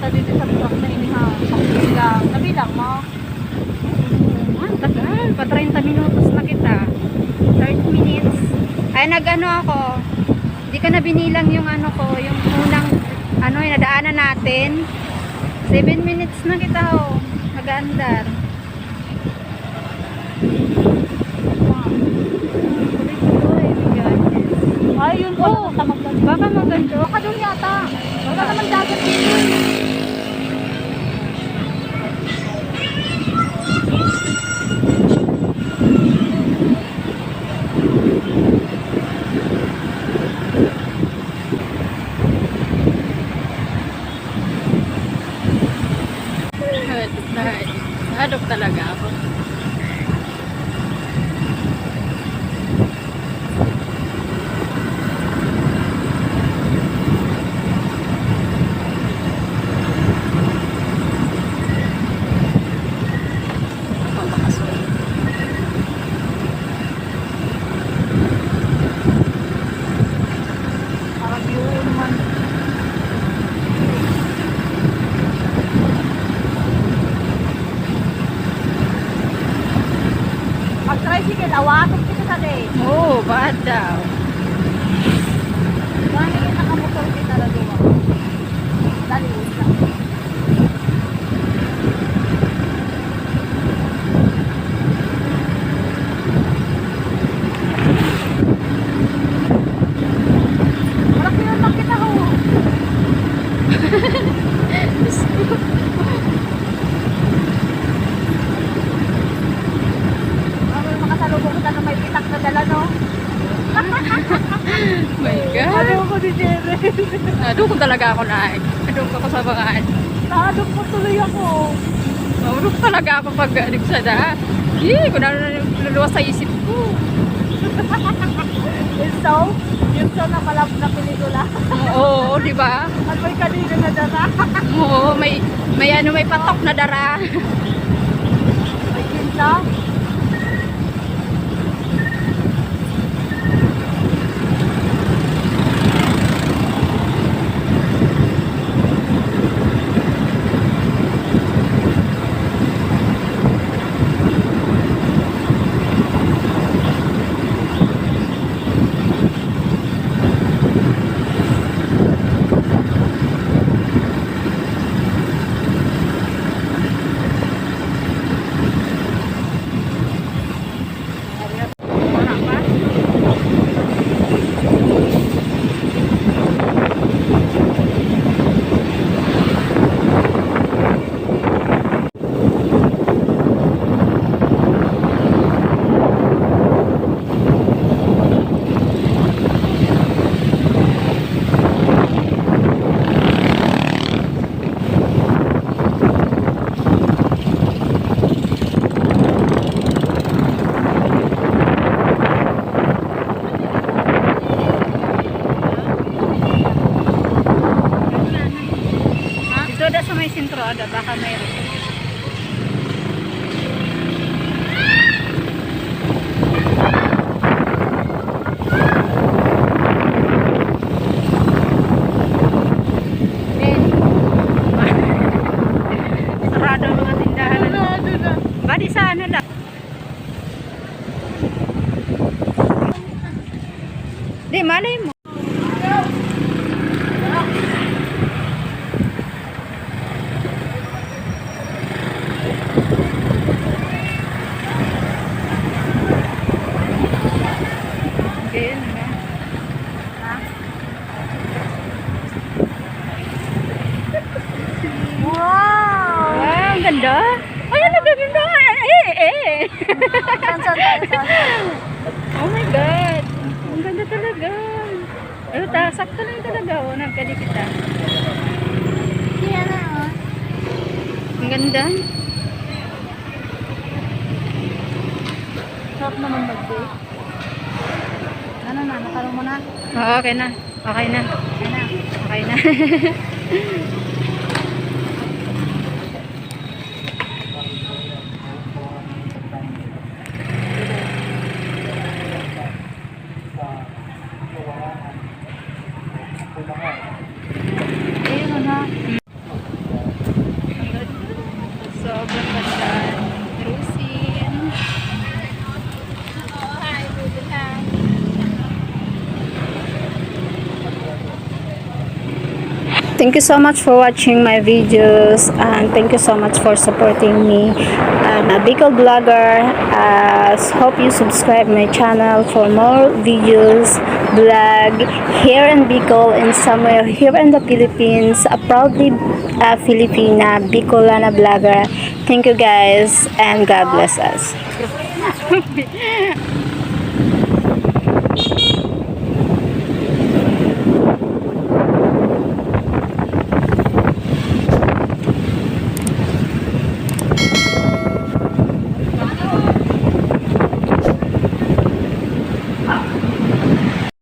kita dito sa truck na inihaw. Bilang. Nabilang mo? Tagal. Pa 30 minutos na kita. 30 minutes. Ay, nag-ano ako. Hindi ka na binilang yung ano ko. Yung unang, ano, yung nadaanan natin. 7 minutes na kita, oh. Mag-andar. Tuloy-tuloy. Ay, yun po. Oh, baka maganda. Baka doon yata. Wala naman dagat dito. Hadok talaga ako. Parang yun naman. Mag-tricycle, awatok kita sa day. Oo, bad daw. Bakit yung nakamotor kita na doon? Dali, lang. Malaki yung makita ko. May makasalubong kita na may pitak na dala, no? My God. Ano ko si Jerry? Adok talaga ako na. Adok ako sa bangaan. Naadok mo tuloy ako. Adok talaga ako pag nagdecide. Hindi ko na luluwas sa isip ko. Yung so na malap na pelikula. Oo, di ba? At may kanina na dara. Oo, may ano, may patok na dara. May kinsa. Ada baka mayroon. Sarado ang mga tindahan. Badi sa ano lang. Di malay mo. Wow! Wow, ang ganda. Ay, ang ganda. Saan? Oh my God. Ang ganda talaga. Ano ta? Sakto lang talaga. Oh, nagkali kita. Yan na, oh. Ang ganda. Sarap naman mag-date. Ano na? Nakalong mo na? Oo, okay na. Okay na. Okay na. Okay na. Ayun na. Thank you so much for watching my videos, and thank you so much for supporting me. I'm a BICOL vlogger. Hope you subscribe my channel for more videos, vlog here in BICOL and somewhere here in the Philippines. A proudly Filipina Bicolana vlogger. Thank you guys, and God bless us.